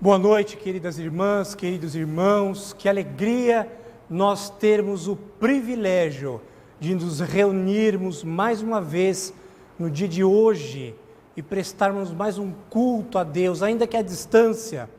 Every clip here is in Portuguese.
Boa noite, queridas irmãs, queridos irmãos. Que alegria nós termos o privilégio de nos reunirmos mais uma vez no dia de hoje e prestarmos mais um culto a Deus, ainda que à distância,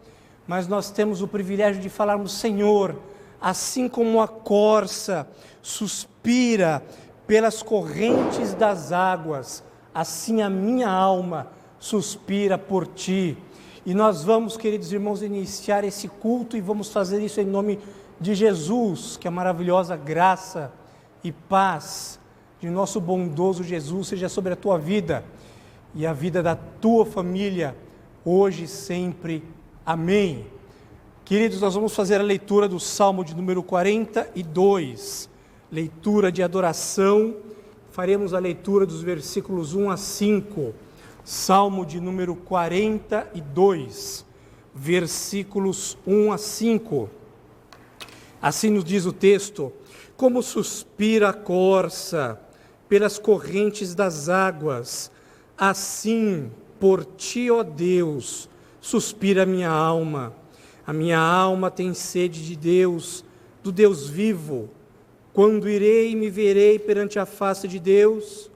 mas nós temos o privilégio de falarmos: Senhor, assim como a corça suspira pelas correntes das águas, assim a minha alma suspira por Ti. E nós vamos, queridos irmãos, iniciar esse culto e vamos fazer isso em nome de Jesus, que a maravilhosa graça e paz de nosso bondoso Jesus seja sobre a tua vida e a vida da tua família, hoje e sempre. Amém. Queridos, nós vamos fazer a leitura do Salmo de número 42, leitura de adoração. Faremos a leitura dos versículos 1 a 5. Salmo de número 42, versículos 1 a 5. Assim nos diz o texto: como suspira a corça pelas correntes das águas, assim por Ti, ó Deus, suspira a minha alma. A minha alma tem sede de Deus, do Deus vivo. Quando irei e me verei perante a face de Deus?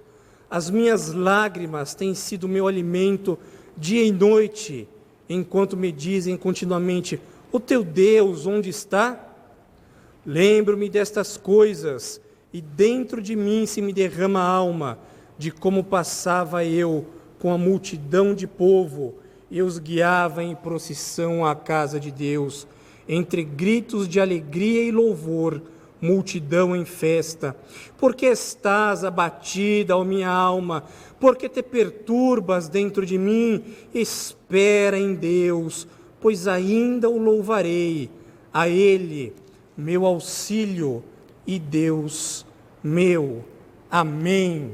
As minhas lágrimas têm sido meu alimento dia e noite, enquanto me dizem continuamente: o teu Deus onde está? Lembro-me destas coisas, e dentro de mim se me derrama a alma, de como passava eu com a multidão de povo, e os guiava em procissão à casa de Deus, entre gritos de alegria e louvor, multidão em festa. Porque estás abatida, ó minha alma? Porque te perturbas dentro de mim? Espera em Deus, pois ainda o louvarei, a Ele, meu auxílio e Deus meu. Amém.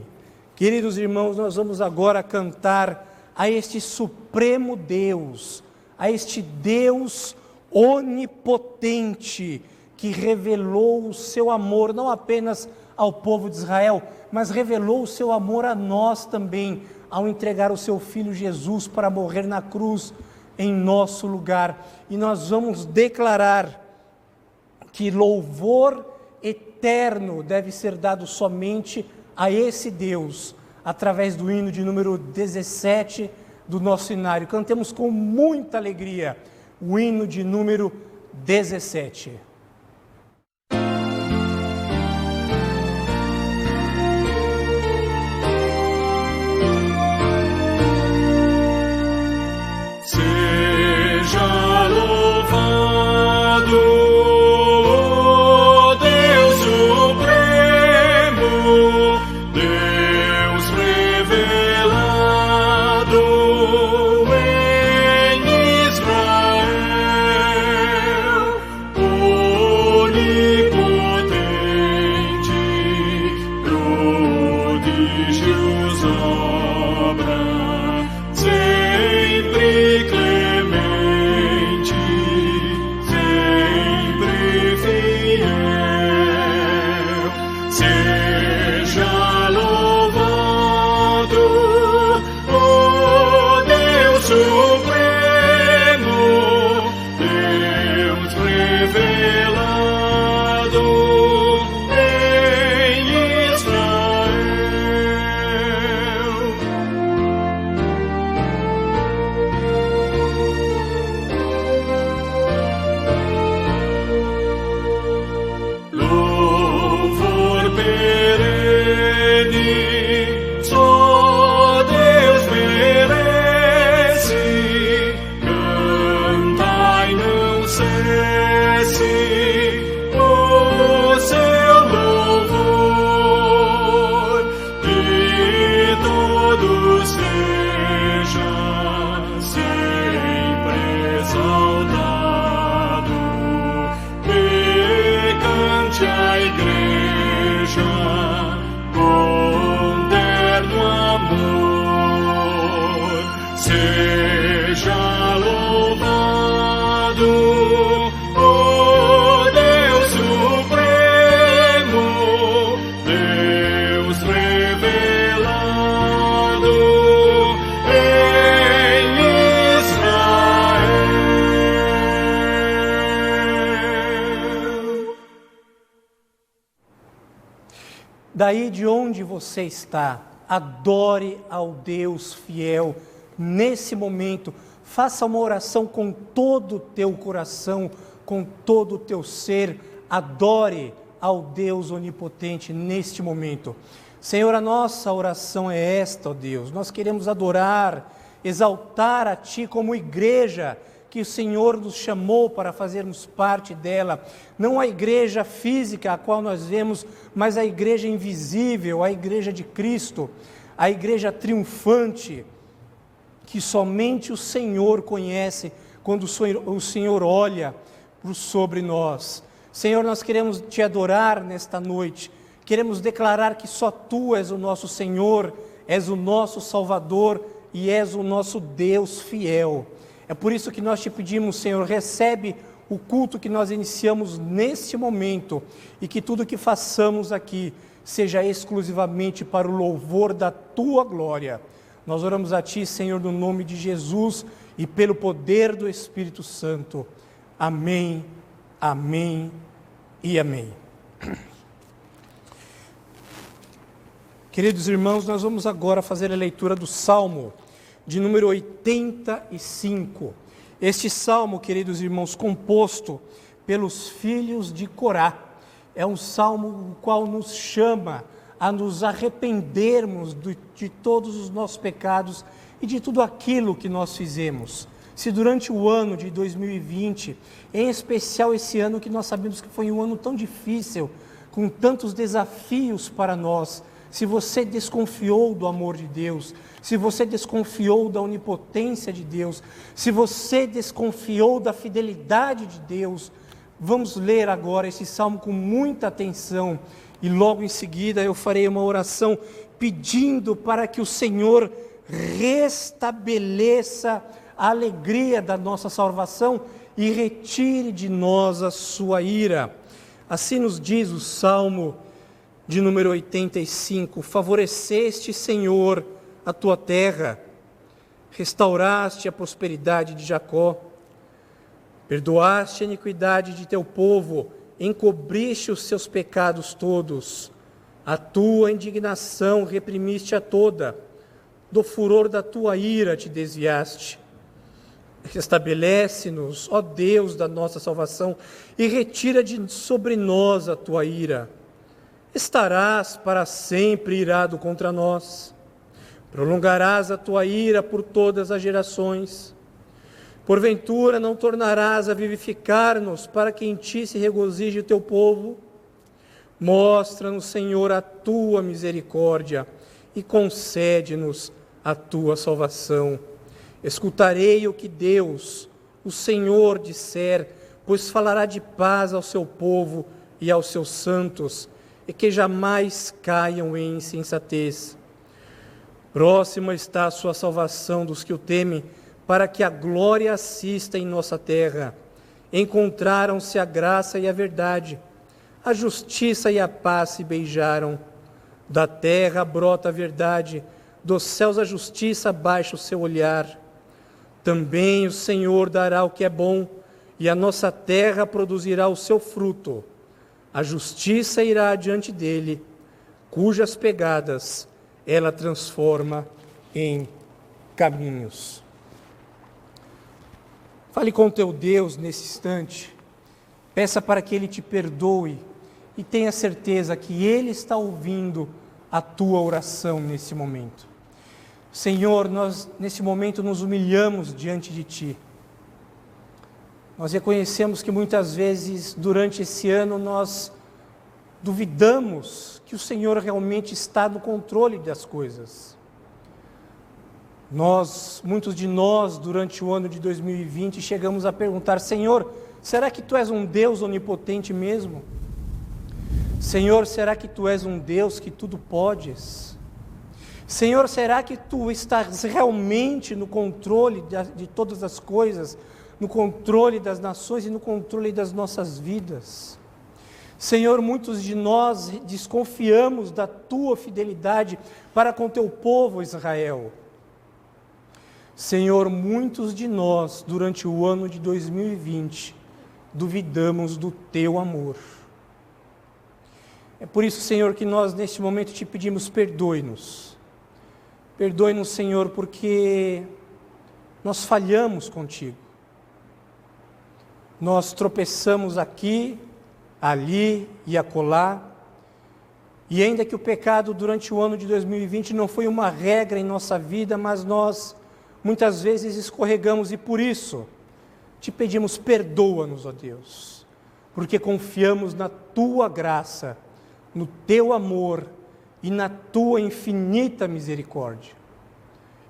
Queridos irmãos, nós vamos agora cantar a este supremo Deus, a este Deus onipotente, que revelou o seu amor não apenas ao povo de Israel, mas revelou o seu amor a nós também, ao entregar o seu Filho Jesus para morrer na cruz em nosso lugar. E nós vamos declarar que louvor eterno deve ser dado somente a esse Deus, através do hino de número 17 do nosso inário. Cantemos com muita alegria o hino de número 17. Seja louvado o Deus supremo, Deus revelado em Israel, o daí de onde você está, adore ao Deus fiel nesse momento. Faça uma oração com todo o teu coração, com todo o teu ser. Adore ao Deus onipotente neste momento. Senhor, a nossa oração é esta, ó Deus. Nós queremos adorar, exaltar a Ti como igreja que o Senhor nos chamou para fazermos parte dela. Não a igreja física a qual nós vemos, mas a igreja invisível, a igreja de Cristo, a igreja triunfante, que somente o Senhor conhece quando o Senhor olha sobre nós. Senhor, nós queremos Te adorar nesta noite, queremos declarar que só Tu és o nosso Senhor, és o nosso Salvador e és o nosso Deus fiel. É por isso que nós Te pedimos, Senhor, recebe o culto que nós iniciamos neste momento e que tudo que façamos aqui seja exclusivamente para o louvor da Tua glória. Nós oramos a Ti, Senhor, no nome de Jesus e pelo poder do Espírito Santo. Amém, amém e amém. Queridos irmãos, nós vamos agora fazer a leitura do Salmo de número 85. Este salmo, queridos irmãos, composto pelos filhos de Corá, é um salmo o qual nos chama a nos arrependermos de todos os nossos pecados e de tudo aquilo que nós fizemos. Se durante o ano de 2020, em especial esse ano que nós sabemos que foi um ano tão difícil, com tantos desafios para nós, se você desconfiou do amor de Deus, se você desconfiou da onipotência de Deus, se você desconfiou da fidelidade de Deus, vamos ler agora esse salmo com muita atenção e logo em seguida eu farei uma oração pedindo para que o Senhor restabeleça a alegria da nossa salvação e retire de nós a sua ira. Assim nos diz o Salmo de número 85, favoreceste, Senhor, a tua terra, restauraste a prosperidade de Jacó, perdoaste a iniquidade de teu povo, encobriste os seus pecados todos, a tua indignação reprimiste a toda, do furor da tua ira te desviaste. Restabelece-nos, ó Deus da nossa salvação, e retira de sobre nós a tua ira. Estarás para sempre irado contra nós, prolongarás a tua ira por todas as gerações. Porventura não tornarás a vivificar-nos para que em ti se regozije o teu povo? Mostra-nos, Senhor, a tua misericórdia e concede-nos a tua salvação. Escutarei o que Deus, o Senhor, disser, pois falará de paz ao seu povo e aos seus santos, e que jamais caiam em insensatez. Próxima está a sua salvação dos que o temem, para que a glória assista em nossa terra. Encontraram-se a graça e a verdade, a justiça e a paz se beijaram. Da terra brota a verdade, dos céus a justiça baixa o seu olhar. Também o Senhor dará o que é bom, e a nossa terra produzirá o seu fruto. A justiça irá adiante dele, cujas pegadas ela transforma em caminhos. Fale com o teu Deus nesse instante, peça para que Ele te perdoe e tenha certeza que Ele está ouvindo a tua oração nesse momento. Senhor, nós nesse momento nos humilhamos diante de Ti. Nós reconhecemos que muitas vezes durante esse ano nós duvidamos que o Senhor realmente está no controle das coisas. Muitos de nós, durante o ano de 2020, chegamos a perguntar: Senhor, será que Tu és um Deus onipotente mesmo? Senhor, será que Tu és um Deus que tudo podes? Senhor, será que Tu estás realmente no controle de todas as coisas, no controle das nações e no controle das nossas vidas? Senhor, muitos de nós desconfiamos da Tua fidelidade para com Teu povo Israel. Senhor, muitos de nós, durante o ano de 2020, duvidamos do Teu amor. É por isso, Senhor, que nós neste momento te pedimos, perdoe-nos. Perdoe-nos, Senhor, porque nós falhamos contigo. Nós tropeçamos aqui, ali e acolá. E ainda que o pecado durante o ano de 2020 não foi uma regra em nossa vida, mas nós muitas vezes escorregamos e por isso te pedimos, perdoa-nos, ó Deus, porque confiamos na tua graça, no teu amor e na tua infinita misericórdia.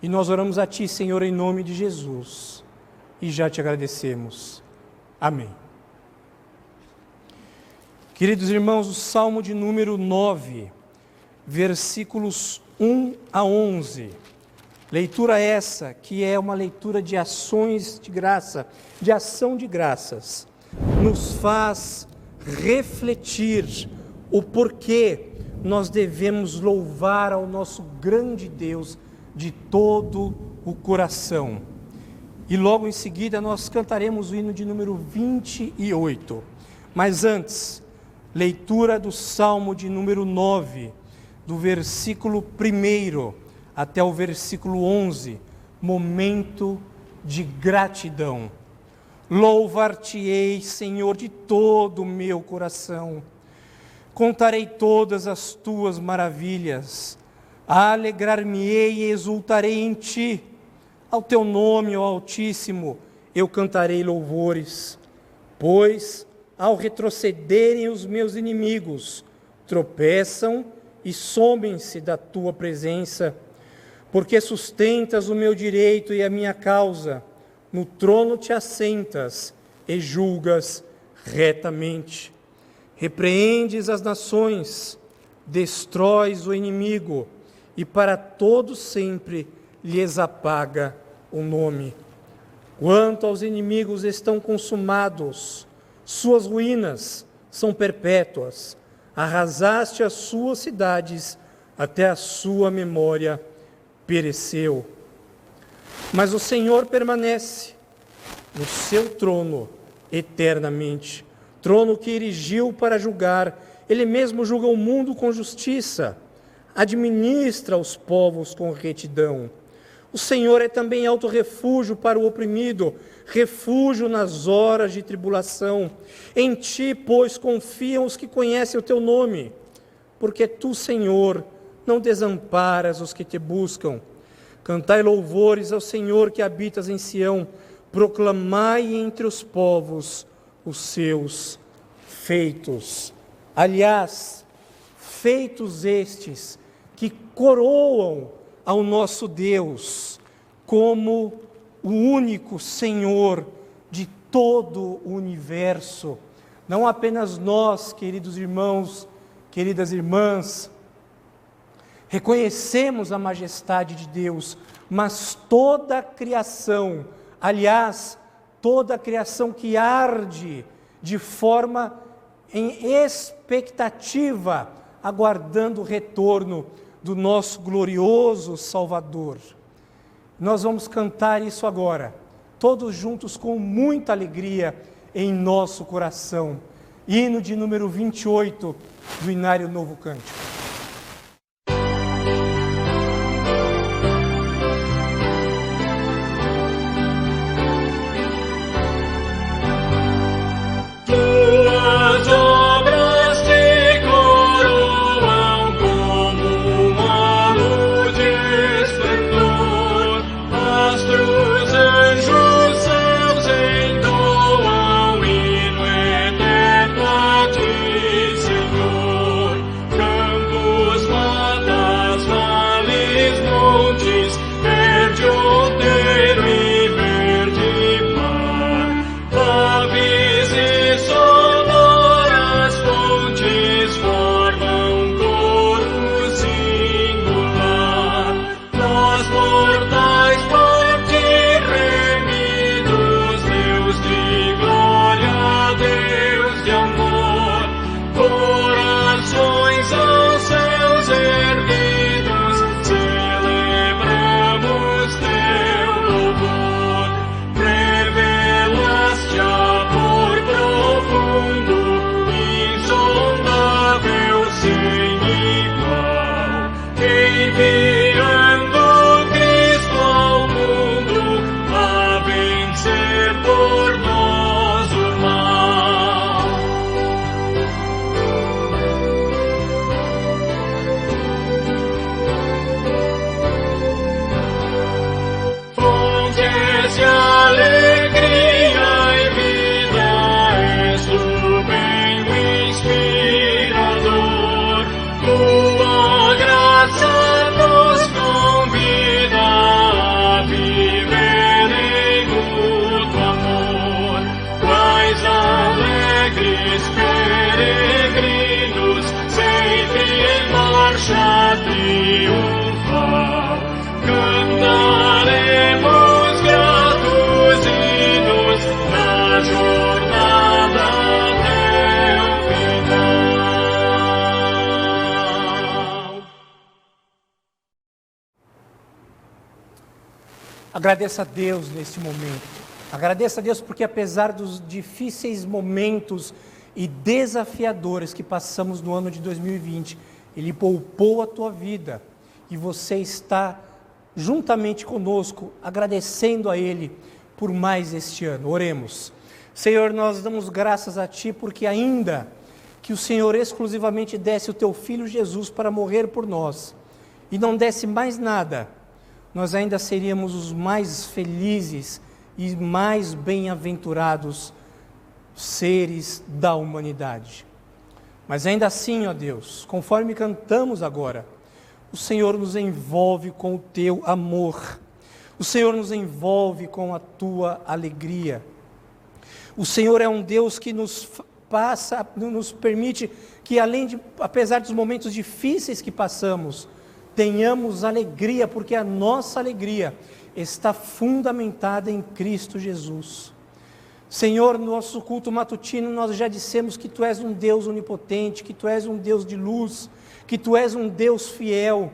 E nós oramos a ti, Senhor, em nome de Jesus, e já te agradecemos. Amém. Queridos irmãos, o Salmo de número 9, versículos 1 a 11. Leitura essa, que é uma leitura de ações de graça, de ação de graças, nos faz refletir o porquê nós devemos louvar ao nosso grande Deus de todo o coração. E logo em seguida nós cantaremos o hino de número 28. Mas antes, leitura do Salmo de número 9, do versículo 1 até o versículo 11, momento de gratidão. Louvar-te-ei, Senhor, de todo o meu coração. Contarei todas as tuas maravilhas. Alegrar-me-ei e exultarei em ti. Ao teu nome, ó Altíssimo, eu cantarei louvores. Pois, ao retrocederem os meus inimigos, tropeçam e somem-se da tua presença. Porque sustentas o meu direito e a minha causa. No trono te assentas e julgas retamente. Repreendes as nações, destróis o inimigo, e para todo sempre lhes apaga o nome. Quanto aos inimigos estão consumados, suas ruínas são perpétuas. Arrasaste as suas cidades, até a sua memória pereceu. Mas o Senhor permanece no seu trono eternamente, trono que erigiu para julgar. Ele mesmo julga o mundo com justiça, administra os povos com retidão. O Senhor é também alto refúgio para o oprimido, refúgio nas horas de tribulação. Em ti, pois, confiam os que conhecem o teu nome, porque tu, Senhor, não desamparas os que te buscam. Cantai louvores ao Senhor que habitas em Sião, proclamai entre os povos os seus feitos. Aliás, feitos estes que coroam ao nosso Deus como o único Senhor de todo o universo. Não apenas nós, queridos irmãos, queridas irmãs, reconhecemos a majestade de Deus, mas toda a criação, aliás, toda a criação que arde de forma em expectativa, aguardando o retorno do nosso glorioso Salvador. Nós vamos cantar isso agora, todos juntos com muita alegria em nosso coração. Hino de número 28 do Inário Novo Cântico. Senhor, estes peregrinos, sempre em marcha triunfal, cantaremos gratos hinos na jornada até o final. Agradeça a Deus neste momento. Agradeça a Deus porque apesar dos difíceis momentos e desafiadores que passamos no ano de 2020, Ele poupou a tua vida e você está juntamente conosco agradecendo a Ele por mais este ano. Oremos. Senhor, nós damos graças a Ti porque ainda que o Senhor exclusivamente desse o Teu Filho Jesus para morrer por nós e não desse mais nada, nós ainda seríamos os mais felizes e mais bem-aventurados seres da humanidade. Mas ainda assim, ó Deus, conforme cantamos agora, o Senhor nos envolve com o Teu amor, o Senhor nos envolve com a Tua alegria. O Senhor é um Deus que nos permite que apesar dos momentos difíceis que passamos, tenhamos alegria, porque a nossa alegria está fundamentada em Cristo Jesus. Senhor, no nosso culto matutino nós já dissemos que Tu és um Deus onipotente, que Tu és um Deus de luz, que Tu és um Deus fiel.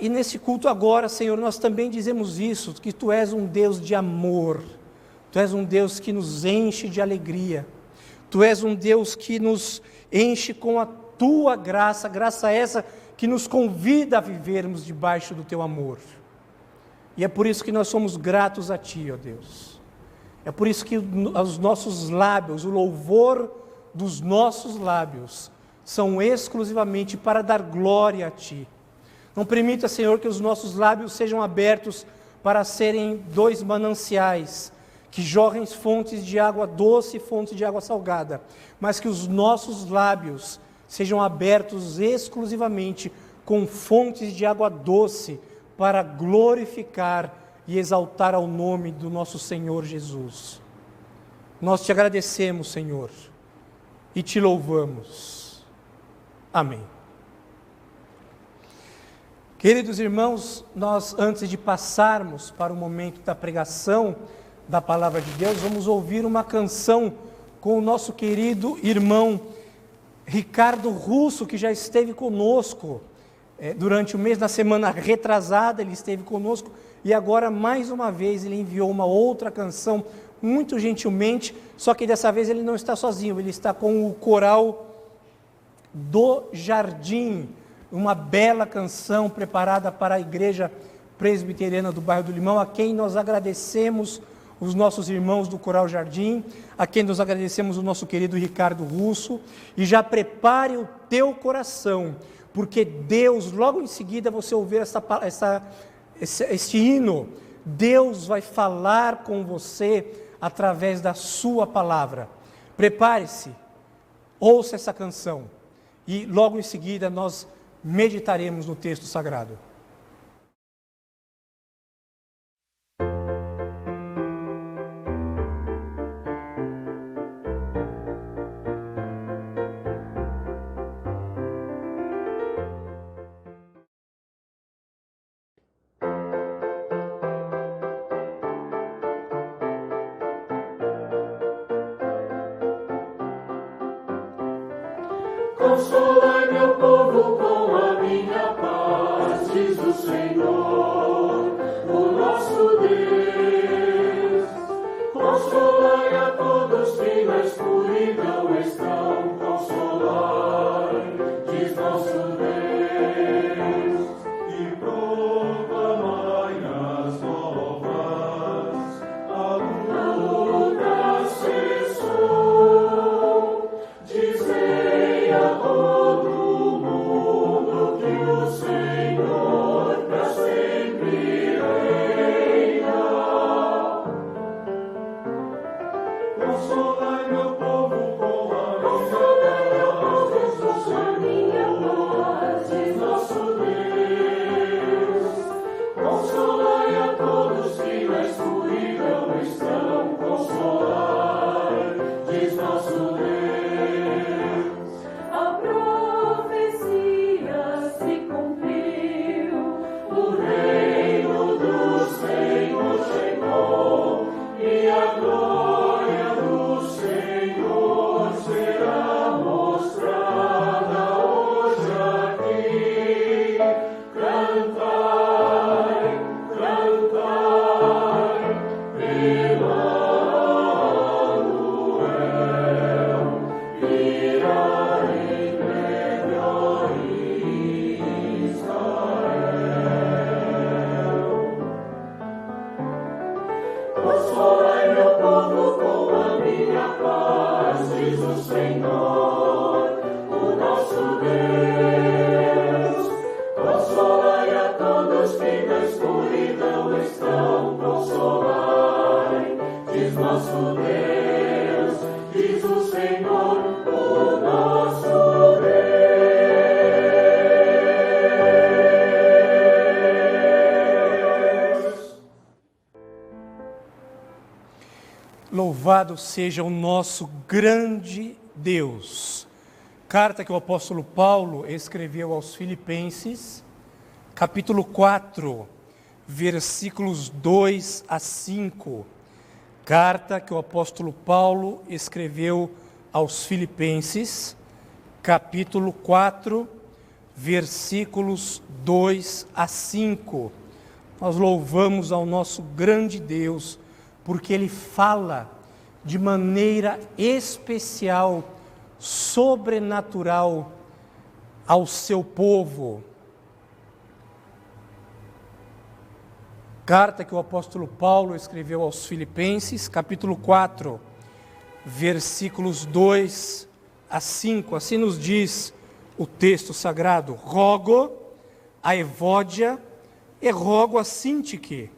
E nesse culto agora, Senhor, nós também dizemos isso, que Tu és um Deus de amor, Tu és um Deus que nos enche de alegria, Tu és um Deus que nos enche com a Tua graça, graça essa que nos convida a vivermos debaixo do Teu amor. E é por isso que nós somos gratos a Ti, ó Deus. É por isso que os nossos lábios, o louvor dos nossos lábios, são exclusivamente para dar glória a Ti. Não permita, Senhor, que os nossos lábios sejam abertos para serem dois mananciais, que jorrem fontes de água doce e fontes de água salgada, mas que os nossos lábios sejam abertos exclusivamente com fontes de água doce, para glorificar e exaltar ao nome do nosso Senhor Jesus. Nós Te agradecemos, Senhor, e Te louvamos. Amém. Queridos irmãos, nós, antes de passarmos para o momento da pregação da Palavra de Deus, vamos ouvir uma canção com o nosso querido irmão Ricardo Russo, que já esteve conosco durante o mês, na semana retrasada ele esteve conosco, e agora mais uma vez ele enviou uma outra canção, muito gentilmente, só que dessa vez ele não está sozinho, ele está com o coral do Jardim, uma bela canção preparada para a Igreja Presbiteriana do Bairro do Limão, a quem nós agradecemos os nossos irmãos do Coral Jardim, a quem nós agradecemos o nosso querido Ricardo Russo, e já prepare o teu coração, porque Deus, logo em seguida você ouvir este hino, Deus vai falar com você através da sua palavra. Prepare-se, ouça essa canção, e logo em seguida nós meditaremos no texto sagrado. Consolai meu povo com a minha paz, diz o Senhor, o nosso Deus. Consolai a todos que na escuridão estão, consolai, diz nosso Deus. E proclamai as novas, a luta cessou, dizei a todo mundo que o Senhor para sempre reina. Consolai meu povo com a minha voz, diz nosso Deus. Consolai a todos que na escuridão estão, consolai, diz nosso Consolai meu povo com a minha paz, diz o Senhor, o nosso Deus. Consolai a todos que na escuridão estão, consolai, diz nosso Deus, diz o Senhor, o nosso Deus. Louvado seja o nosso grande Deus. Carta que o apóstolo Paulo escreveu aos Filipenses, capítulo 4, versículos 2 a 5. Carta que o apóstolo Paulo escreveu aos Filipenses, capítulo 4, versículos 2 a 5. Nós louvamos ao nosso grande Deus, porque Ele fala de maneira especial, sobrenatural ao seu povo. Carta que o apóstolo Paulo escreveu aos Filipenses, capítulo 4, versículos 2 a 5. Assim nos diz o texto sagrado: rogo a Evódia e rogo a Sintique,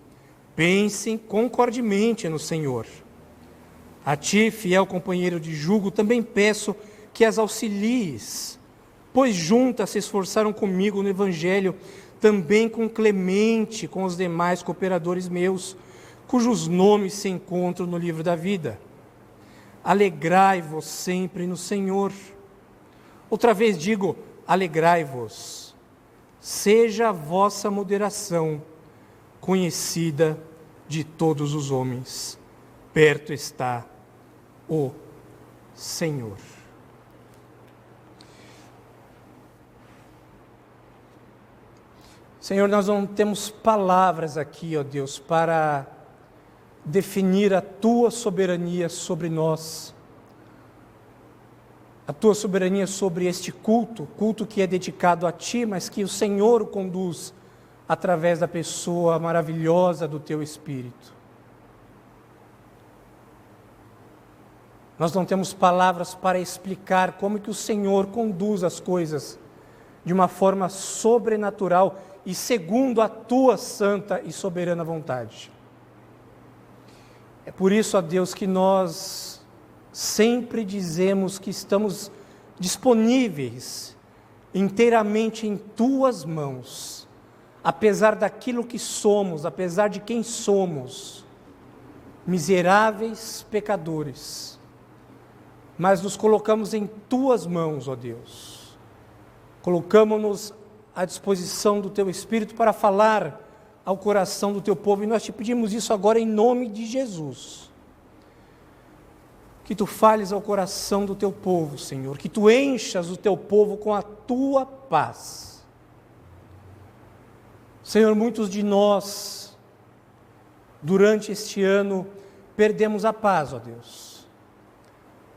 pensem concordemente no Senhor. A ti, fiel companheiro de jugo, também peço que as auxilies, pois juntas se esforçaram comigo no Evangelho, também com Clemente, com os demais cooperadores meus, cujos nomes se encontram no livro da vida. Alegrai-vos sempre no Senhor. Outra vez digo, alegrai-vos. Seja a vossa moderação conhecida de todos os homens. Perto está o Senhor. Senhor, nós não temos palavras aqui, ó Deus, para definir a Tua soberania sobre nós, a Tua soberania sobre este culto que é dedicado a Ti, mas que o Senhor o conduz através da pessoa maravilhosa do Teu Espírito. Nós não temos palavras para explicar como que o Senhor conduz as coisas de uma forma sobrenatural e segundo a Tua santa e soberana vontade. É por isso, ó Deus, que nós sempre dizemos que estamos disponíveis inteiramente em Tuas mãos, apesar daquilo que somos, apesar de quem somos, miseráveis pecadores, mas nos colocamos em Tuas mãos, ó Deus. Colocamos-nos à disposição do Teu Espírito para falar ao coração do Teu povo, e nós Te pedimos isso agora em nome de Jesus. Que Tu fales ao coração do Teu povo, Senhor, que Tu enchas o Teu povo com a Tua paz. Senhor, muitos de nós, durante este ano, perdemos a paz, ó Deus,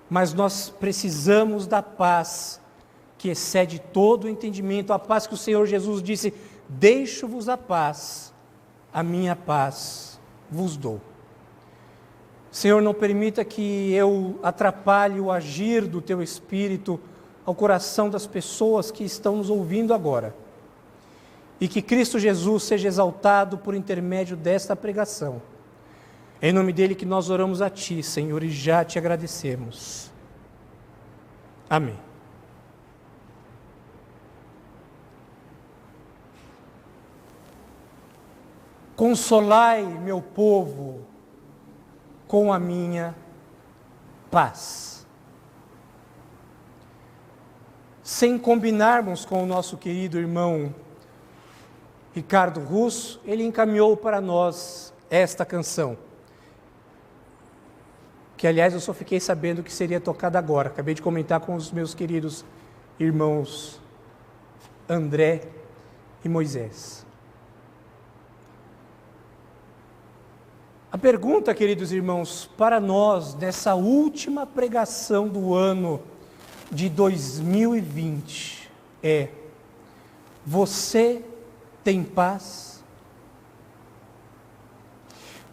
mas nós precisamos da paz que excede todo o entendimento, a paz que o Senhor Jesus disse: deixo-vos a paz, a minha paz vos dou. Senhor, não permita que eu atrapalhe o agir do Teu Espírito ao coração das pessoas que estão nos ouvindo agora, e que Cristo Jesus seja exaltado por intermédio desta pregação. É em nome dEle que nós oramos a Ti, Senhor, e já Te agradecemos. Amém. Consolai meu povo com a minha paz. Sem combinarmos com o nosso querido irmão Ricardo Russo, ele encaminhou para nós esta canção, que aliás eu só fiquei sabendo que seria tocada agora. Acabei de comentar com os meus queridos irmãos André e Moisés. A pergunta, queridos irmãos, para nós, nessa última pregação do ano de 2020, é: você tem paz?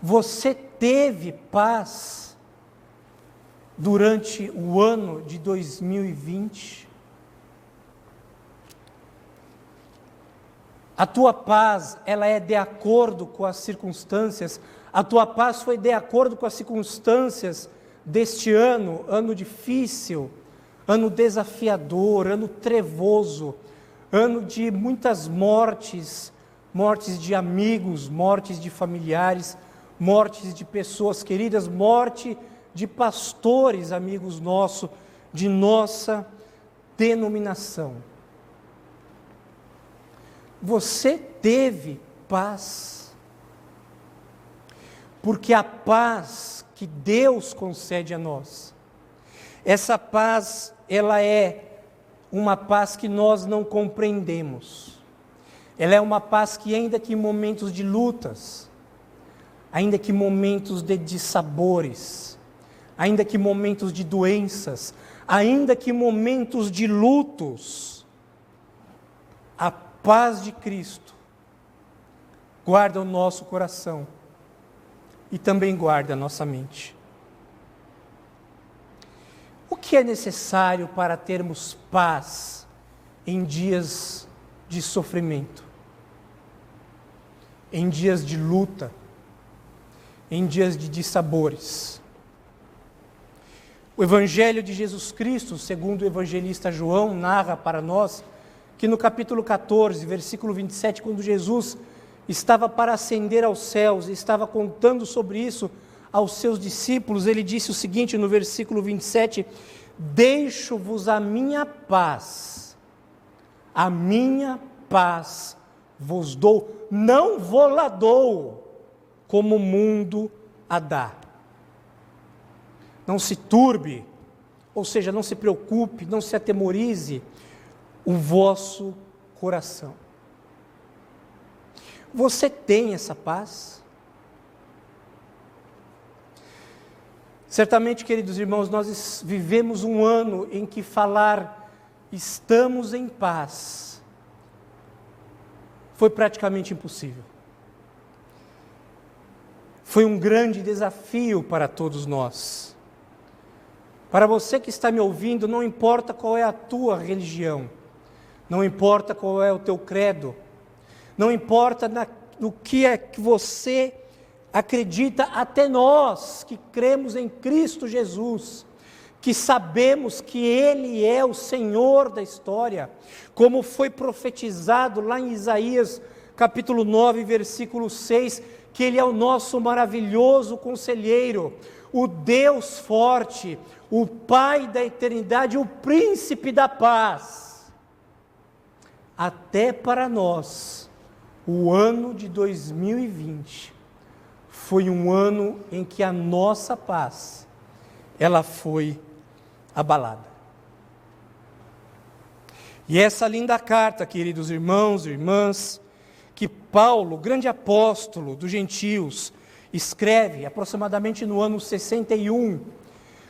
Você teve paz durante o ano de 2020? A tua paz, ela é de acordo com as circunstâncias? A tua paz foi de acordo com as circunstâncias deste ano, ano difícil, ano desafiador, ano trevoso, ano de muitas mortes, mortes de amigos, mortes de familiares, mortes de pessoas queridas, morte de pastores, amigos nossos, de nossa denominação. Você teve paz, porque a paz que Deus concede a nós, essa paz, ela é uma paz que nós não compreendemos. Ela é uma paz que, ainda que em momentos de lutas, ainda que em momentos de dissabores, ainda que em momentos de doenças, ainda que em momentos de lutos, a paz de Cristo guarda o nosso coração e também guarda a nossa mente. O que é necessário para termos paz em dias de sofrimento, em dias de luta, em dias de dissabores? O Evangelho de Jesus Cristo, segundo o evangelista João, narra para nós que no capítulo 14, versículo 27, quando Jesus estava para ascender aos céus e estava contando sobre isso aos seus discípulos, ele disse o seguinte no versículo 27, deixo-vos a minha paz vos dou, não vou-la dou, como o mundo a dá. Não se turbe, ou seja, não se preocupe, não se atemorize o vosso coração. Você tem essa paz? Certamente, queridos irmãos, nós vivemos um ano em que falar estamos em paz foi praticamente impossível. Foi um grande desafio para todos nós. Para você que está me ouvindo, não importa qual é a tua religião, não importa qual é o teu credo, não importa no que é que você acredita, até nós que cremos em Cristo Jesus, que sabemos que Ele é o Senhor da história, como foi profetizado lá em Isaías capítulo 9, versículo 6, que Ele é o nosso maravilhoso conselheiro, o Deus forte, o Pai da eternidade, o Príncipe da paz. Até para nós, o ano de 2020 foi um ano em que a nossa paz, ela foi abalada. E essa linda carta, queridos irmãos e irmãs, que Paulo, grande apóstolo dos gentios, escreve aproximadamente no ano 61,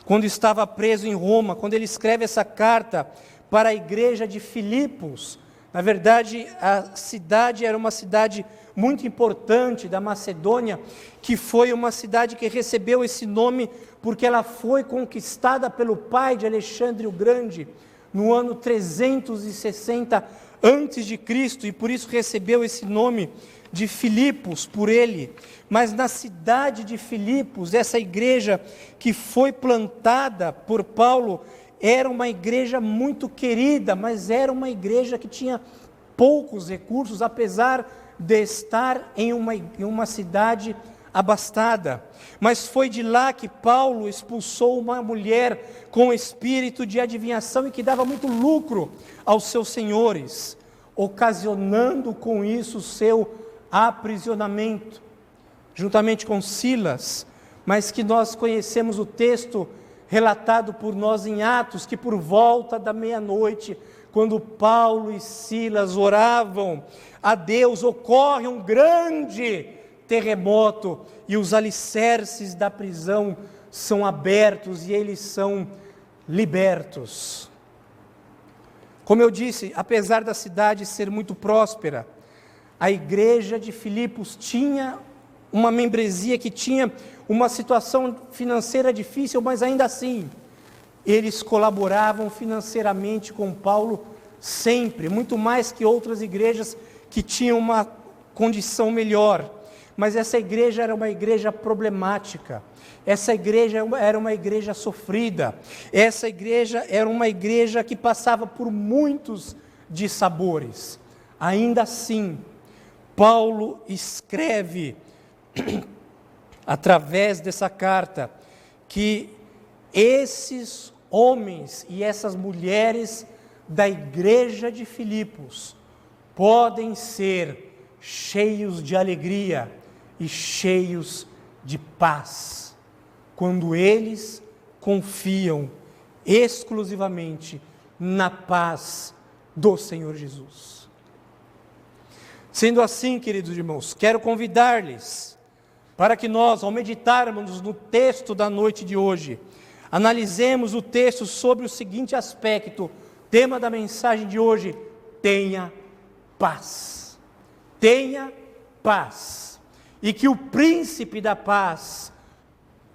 quando estava preso em Roma, quando ele escreve essa carta para a igreja de Filipos. Na verdade, a cidade era uma cidade muito importante da Macedônia, que foi uma cidade que recebeu esse nome porque ela foi conquistada pelo pai de Alexandre o Grande no ano 360 a.C., e por isso recebeu esse nome de Filipos por ele. Mas na cidade de Filipos, essa igreja que foi plantada por Paulo, era uma igreja muito querida, mas era uma igreja que tinha poucos recursos, apesar de estar em uma cidade abastada. Mas foi de lá que Paulo expulsou uma mulher com espírito de adivinhação e que dava muito lucro aos seus senhores, ocasionando com isso o seu aprisionamento, juntamente com Silas, mas que nós conhecemos o texto relatado por nós em Atos, que por volta da meia-noite, quando Paulo e Silas oravam a Deus, ocorre um grande terremoto e os alicerces da prisão são abertos e eles são libertos. Como eu disse, apesar da cidade ser muito próspera, a igreja de Filipos tinha uma membresia que tinha uma situação financeira difícil, mas ainda assim, eles colaboravam financeiramente com Paulo sempre, muito mais que outras igrejas que tinham uma condição melhor. Mas essa igreja era uma igreja problemática, essa igreja era uma igreja sofrida, essa igreja era uma igreja que passava por muitos dissabores. Ainda assim, Paulo escreve, através dessa carta, que esses homens e essas mulheres da igreja de Filipos podem ser cheios de alegria e cheios de paz, quando eles confiam exclusivamente na paz do Senhor Jesus. Sendo assim, queridos irmãos, quero convidar-lhes para que nós, ao meditarmos no texto da noite de hoje, analisemos o texto sobre o seguinte aspecto, tema da mensagem de hoje: tenha paz. Tenha paz. E que o príncipe da paz,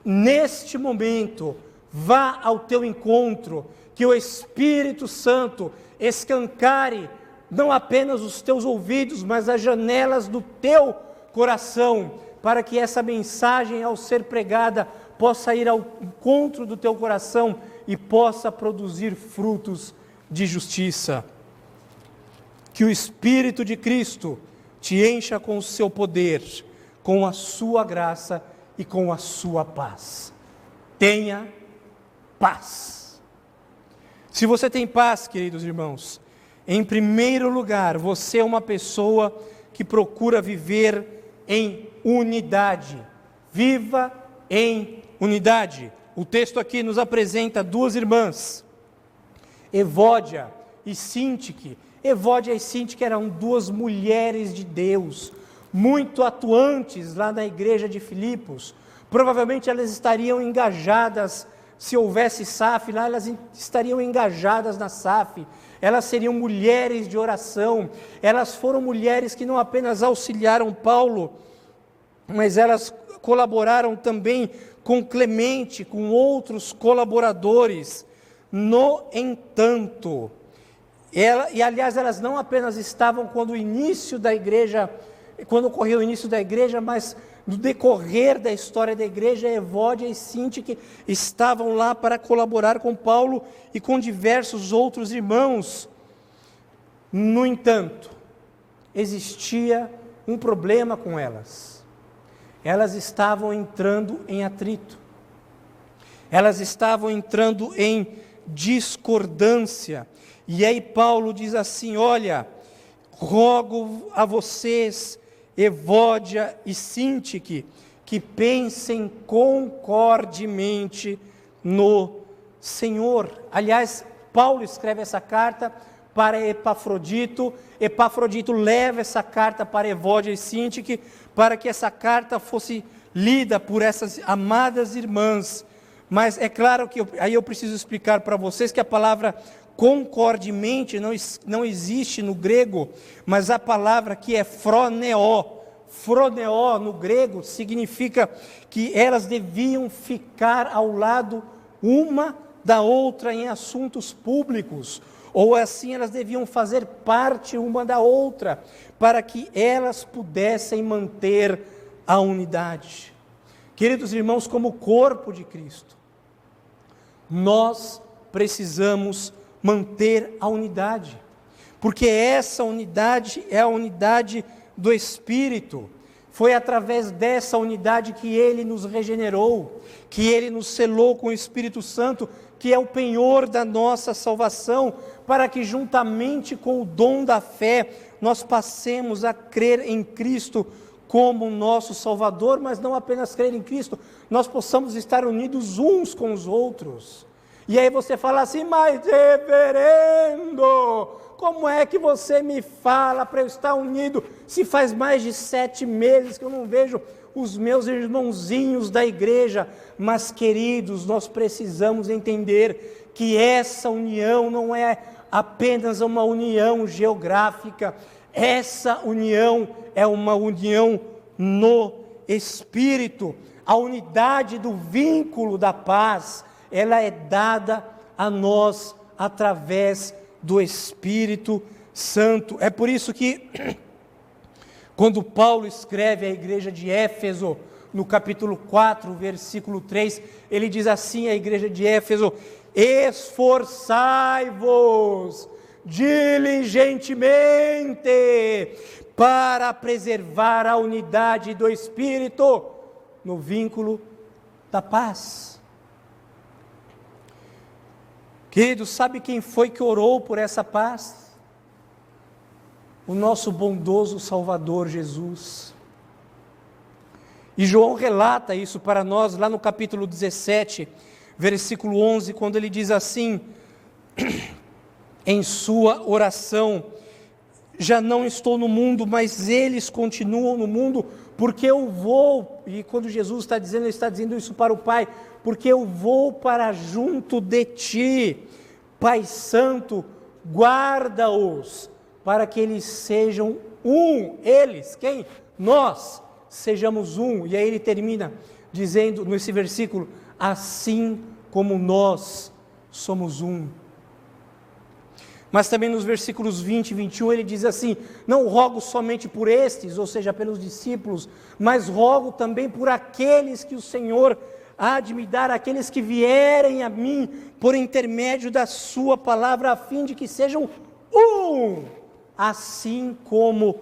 neste momento, vá ao teu encontro, que o Espírito Santo escancare não apenas os teus ouvidos, mas as janelas do teu coração, para que essa mensagem, ao ser pregada, possa ir ao encontro do teu coração e possa produzir frutos de justiça. Que o Espírito de Cristo te encha com o seu poder, com a sua graça e com a sua paz. Tenha paz. Se você tem paz, queridos irmãos, em primeiro lugar, você é uma pessoa que procura viver em unidade. Viva em unidade. O texto aqui nos apresenta duas irmãs, Evódia e Síntique. Evódia e Síntique eram duas mulheres de Deus, muito atuantes lá na igreja de Filipos. Provavelmente elas estariam engajadas, se houvesse SAF lá, elas estariam engajadas na SAF. Elas seriam mulheres de oração. Elas foram mulheres que não apenas auxiliaram Paulo, mas elas colaboraram também com Clemente, com outros colaboradores. No entanto, aliás, elas não apenas estavam quando ocorreu o início da igreja, mas no decorrer da história da igreja, Evódia e Síntique estavam lá para colaborar com Paulo e com diversos outros irmãos. No entanto, existia um problema com elas. Elas estavam entrando em atrito. Elas estavam entrando em discordância. E aí Paulo diz assim: olha, rogo a vocês, Evódia e Síntique, que pensem concordemente no Senhor. Aliás, Paulo escreve essa carta para Epafrodito. Epafrodito leva essa carta para Evódia e Síntique, para que essa carta fosse lida por essas amadas irmãs. Mas é claro que aí eu preciso explicar para vocês que a palavra concordemente não existe no grego, mas a palavra que é phroneó. Phroneó no grego significa que elas deviam ficar ao lado uma da outra em assuntos públicos, ou assim elas deviam fazer parte uma da outra, para que elas pudessem manter a unidade. Queridos irmãos, como corpo de Cristo, nós precisamos manter a unidade, porque essa unidade é a unidade do Espírito. Foi através dessa unidade que Ele nos regenerou, que Ele nos selou com o Espírito Santo, que é o penhor da nossa salvação, para que juntamente com o dom da fé, nós passemos a crer em Cristo como nosso Salvador, mas não apenas crer em Cristo, nós possamos estar unidos uns com os outros. E aí você fala assim: mas reverendo, como é que você me fala para eu estar unido, se faz mais de 7 meses que eu não vejo os meus irmãozinhos da igreja? Mas queridos, nós precisamos entender que essa união não é apenas uma união geográfica, essa união é uma união no Espírito. a unidade do vínculo da paz, ela é dada a nós através do Espírito Santo. É por isso que, quando Paulo escreve à igreja de Éfeso, no capítulo 4, versículo 3, ele diz assim à igreja de Éfeso: esforçai-vos diligentemente para preservar a unidade do Espírito no vínculo da paz. Queridos, sabe quem foi que orou por essa paz? O nosso bondoso Salvador Jesus. E João relata isso para nós lá no capítulo 17, versículo 11, quando ele diz assim, em sua oração: já não estou no mundo, mas eles continuam no mundo, porque eu vou. E quando Jesus está dizendo, ele está dizendo isso para o Pai: porque eu vou para junto de ti. Pai Santo, guarda-os, para que eles sejam um. Eles, quem? Nós sejamos um. E aí ele termina dizendo nesse versículo: assim como nós somos um. Mas também nos versículos 20 e 21 ele diz assim: não rogo somente por estes, ou seja, pelos discípulos, mas rogo também por aqueles que o Senhor há de me dar, aqueles que vierem a mim por intermédio da sua palavra, a fim de que sejam um, assim como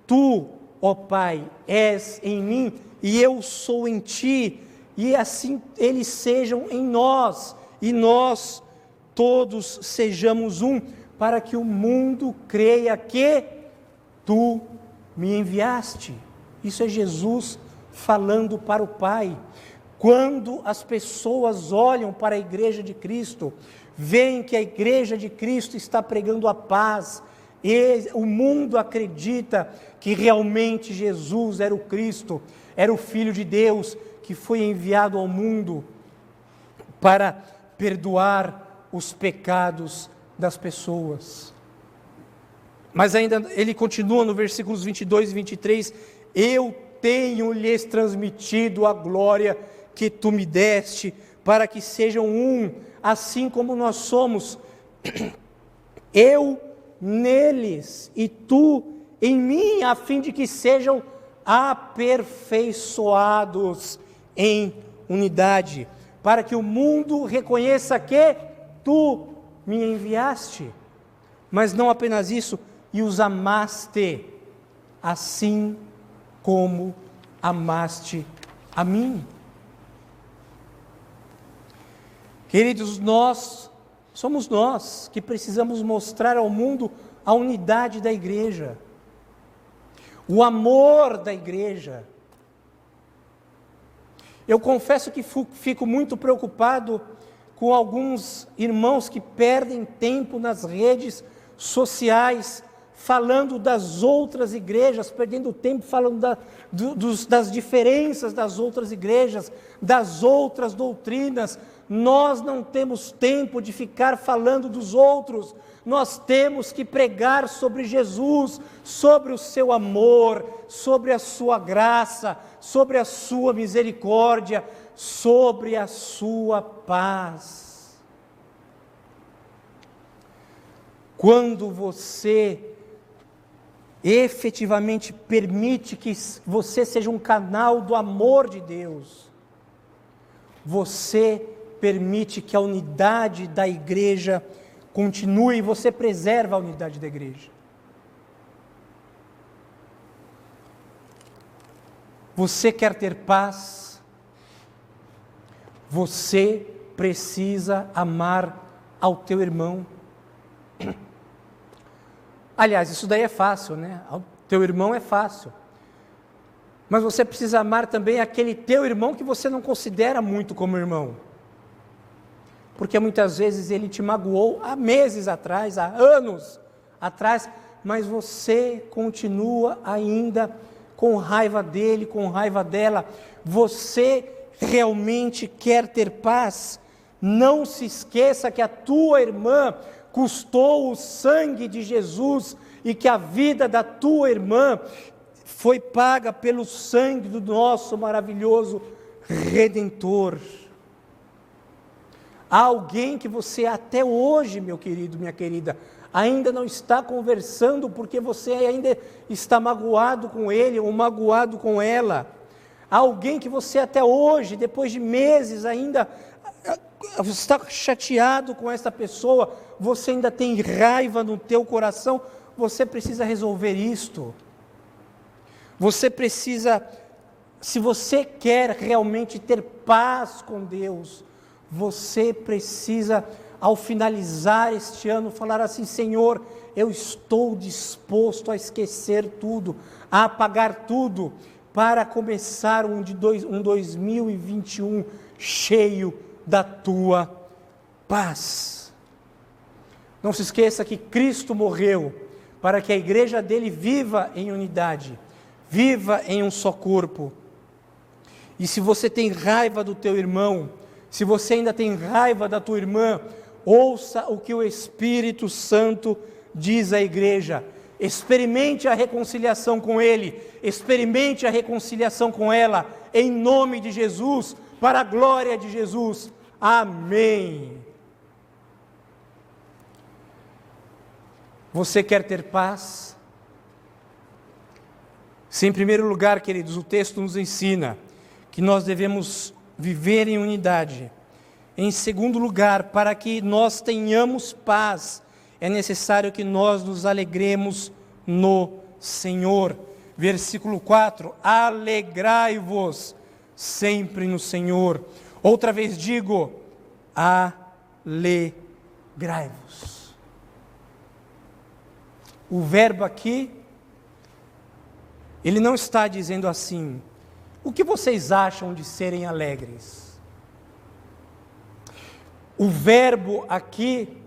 tu, ó Pai, és em mim e eu sou em ti, e assim eles sejam em nós, e nós todos sejamos um, para que o mundo creia que tu me enviaste. Isso é Jesus falando para o Pai. Quando as pessoas olham para a igreja de Cristo, veem que a igreja de Cristo está pregando a paz, e o mundo acredita que realmente Jesus era o Cristo, era o Filho de Deus, que foi enviado ao mundo para perdoar os pecados das pessoas. Mas ainda ele continua no versículos 22 e 23, eu tenho-lhes transmitido a glória que tu me deste, para que sejam um, assim como nós somos, eu neles e tu em mim, a fim de que sejam aperfeiçoados em unidade, para que o mundo reconheça que tu me enviaste, mas não apenas isso, e os amaste, assim como amaste a mim. Queridos, somos nós que precisamos mostrar ao mundo a unidade da igreja, o amor da igreja. Eu confesso que fico muito preocupado com alguns irmãos que perdem tempo nas redes sociais, falando das outras igrejas, perdendo tempo falando das diferenças das outras igrejas, das outras doutrinas. Nós não temos tempo de ficar falando dos outros, nós temos que pregar sobre Jesus, sobre o seu amor, sobre a sua graça, sobre a sua misericórdia, sobre a sua paz. Quando você efetivamente permite que você seja um canal do amor de Deus, você permite que a unidade da igreja continue, e você preserva a unidade da igreja. Você quer ter paz? Você precisa amar ao teu irmão. Aliás, isso daí é fácil, né? Ao teu irmão é fácil. Mas você precisa amar também aquele teu irmão que você não considera muito como irmão. Porque muitas vezes ele te magoou há meses atrás, há anos atrás, mas você continua ainda com raiva dele, com raiva dela. Você realmente quer ter paz? Não se esqueça que a tua irmã custou o sangue de Jesus e que a vida da tua irmã foi paga pelo sangue do nosso maravilhoso redentor. Há alguém que você até hoje, meu querido, minha querida, ainda não está conversando porque você ainda está magoado com ele ou magoado com ela. Há alguém que você até hoje, depois de meses ainda, você está chateado com essa pessoa, você ainda tem raiva no teu coração, você precisa resolver isto. Você precisa, se você quer realmente ter paz com Deus, você precisa, ao finalizar este ano, falar assim: Senhor, eu estou disposto a esquecer tudo, a apagar tudo, para começar um 2021 cheio da tua paz. Não se esqueça que Cristo morreu para que a igreja dele viva em unidade, viva em um só corpo. E se você tem raiva do teu irmão, se você ainda tem raiva da tua irmã, ouça o que o Espírito Santo diz à igreja. Experimente a reconciliação com ele, experimente a reconciliação com ela, em nome de Jesus, para a glória de Jesus. Amém. Você quer ter paz? Se em primeiro lugar, queridos, o texto nos ensina que nós devemos viver em unidade. Em segundo lugar, para que nós tenhamos paz, é necessário que nós nos alegremos no Senhor. Versículo 4: alegrai-vos sempre no Senhor. Outra vez digo, alegrai-vos. O verbo aqui, ele não está dizendo assim: o que vocês acham de serem alegres? O verbo aqui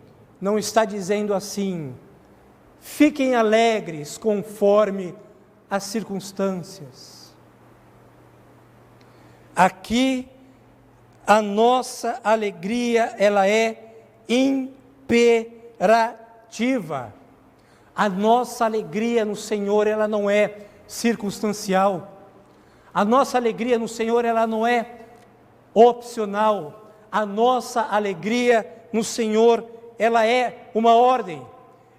não está dizendo assim: fiquem alegres conforme as circunstâncias. Aqui, a nossa alegria, ela é imperativa. A nossa alegria no Senhor, ela não é circunstancial. A nossa alegria no Senhor, ela não é opcional. A nossa alegria no Senhor, ela é uma ordem,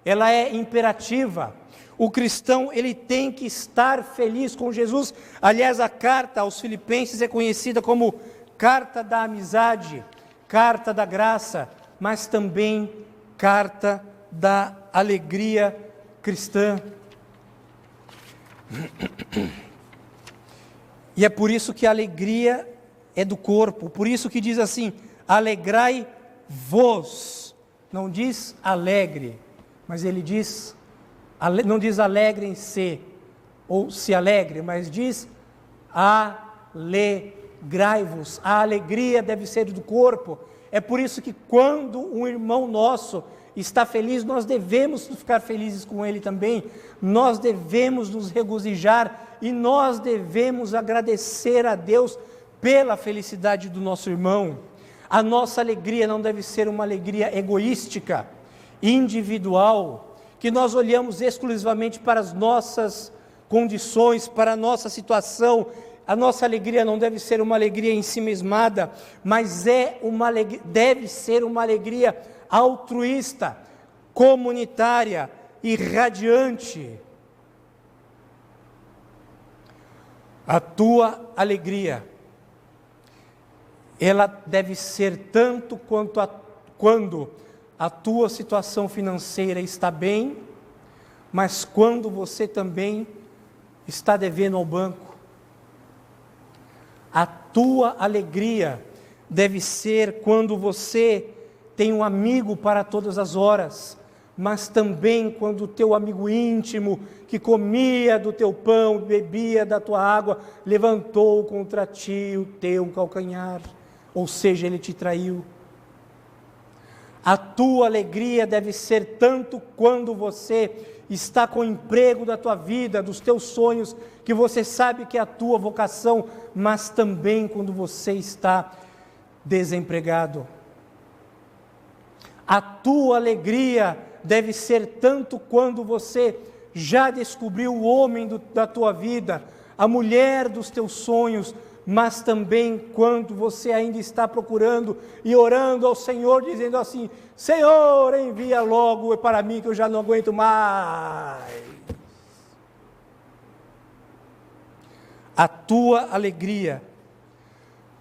ela é imperativa. O cristão, ele tem que estar feliz com Jesus. Aliás, a carta aos Filipenses é conhecida como carta da amizade, carta da graça, mas também carta da alegria cristã. E é por isso que a alegria é do corpo, por isso que diz assim: alegrai-vos. Não diz alegre, mas ele diz, não diz alegrem-se, ou se alegre, mas diz alegrai-vos. A alegria deve ser do corpo. É por isso que quando um irmão nosso está feliz, nós devemos ficar felizes com ele também, nós devemos nos regozijar e nós devemos agradecer a Deus pela felicidade do nosso irmão. A nossa alegria não deve ser uma alegria egoística, individual, que nós olhamos exclusivamente para as nossas condições, para a nossa situação. A nossa alegria não deve ser uma alegria ensimismada, mas deve ser uma alegria altruísta, comunitária e radiante. A tua alegria, ela deve ser tanto quando a tua situação financeira está bem, mas quando você também está devendo ao banco. A tua alegria deve ser quando você tem um amigo para todas as horas, mas também quando o teu amigo íntimo, que comia do teu pão, bebia da tua água, levantou contra ti o teu calcanhar, ou seja, ele te traiu. A tua alegria deve ser tanto quando você está com o emprego da tua vida, dos teus sonhos, que você sabe que é a tua vocação, mas também quando você está desempregado. A tua alegria deve ser tanto quando você já descobriu o homem da tua vida, a mulher dos teus sonhos, mas também quando você ainda está procurando e orando ao Senhor, dizendo assim: Senhor, envia logo para mim que eu já não aguento mais. A tua alegria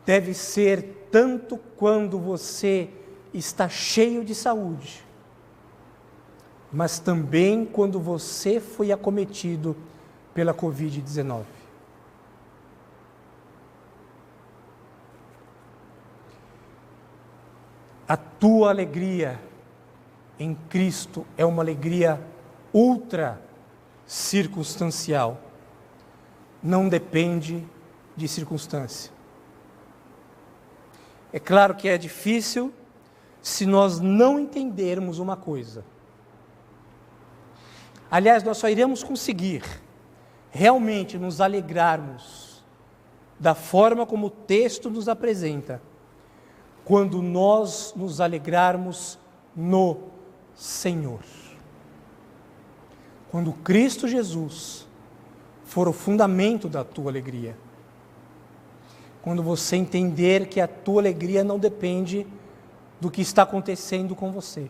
deve ser tanto quando você está cheio de saúde, mas também quando você foi acometido pela Covid-19. A tua alegria em Cristo é uma alegria ultra circunstancial. Não depende de circunstância. É claro que é difícil se nós não entendermos uma coisa. Aliás, nós só iremos conseguir realmente nos alegrarmos da forma como o texto nos apresenta, quando nós nos alegrarmos no Senhor. Quando Cristo Jesus for o fundamento da tua alegria. Quando você entender que a tua alegria não depende do que está acontecendo com você.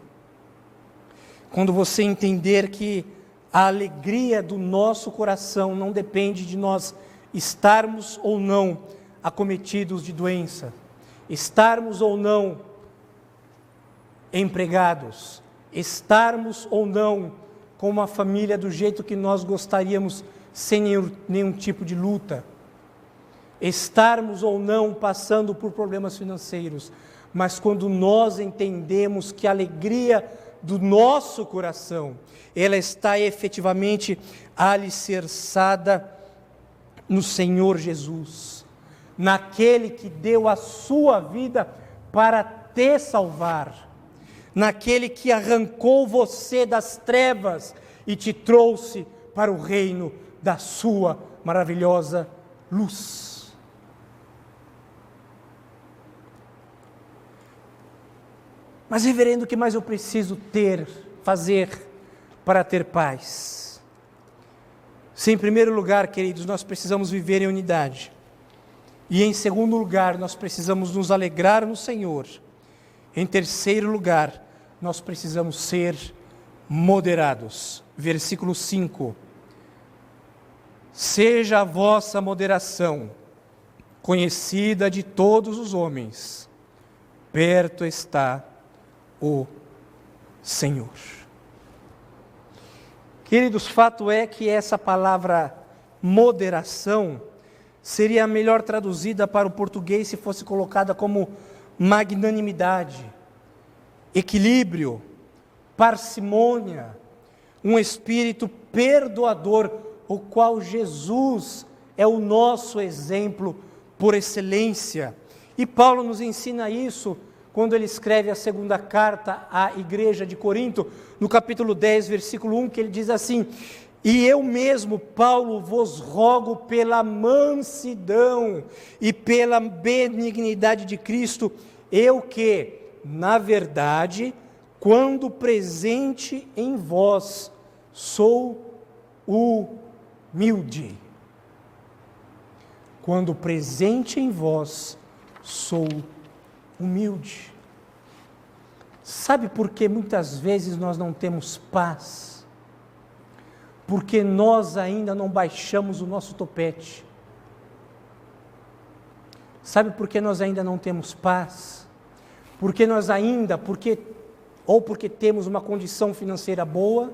Quando você entender que a alegria do nosso coração não depende de nós estarmos ou não acometidos de doença, estarmos ou não empregados, estarmos ou não com uma família do jeito que nós gostaríamos, sem nenhum tipo de luta, estarmos ou não passando por problemas financeiros, mas quando nós entendemos que a alegria do nosso coração, ela está efetivamente alicerçada no Senhor Jesus, naquele que deu a sua vida para te salvar, naquele que arrancou você das trevas e te trouxe para o reino da sua maravilhosa luz. Mas, reverendo, o que mais eu preciso fazer para ter paz? Se em primeiro lugar, queridos, nós precisamos viver em unidade, e em segundo lugar, nós precisamos nos alegrar no Senhor, em terceiro lugar, nós precisamos ser moderados. Versículo 5. Seja a vossa moderação conhecida de todos os homens, perto está o Senhor. Queridos, fato é que essa palavra moderação seria melhor traduzida para o português se fosse colocada como magnanimidade, equilíbrio, parcimônia, um espírito perdoador, o qual Jesus é o nosso exemplo por excelência. E Paulo nos ensina isso quando ele escreve a segunda carta à igreja de Corinto, no capítulo 10, versículo 1, que ele diz assim: e eu mesmo, Paulo, vos rogo pela mansidão e pela benignidade de Cristo, eu que, na verdade, quando presente em vós, sou humilde. Quando presente em vós, sou humilde. Sabe por que muitas vezes nós não temos paz? Porque nós ainda não baixamos o nosso topete. Sabe por que nós ainda não temos paz? Porque temos uma condição financeira boa,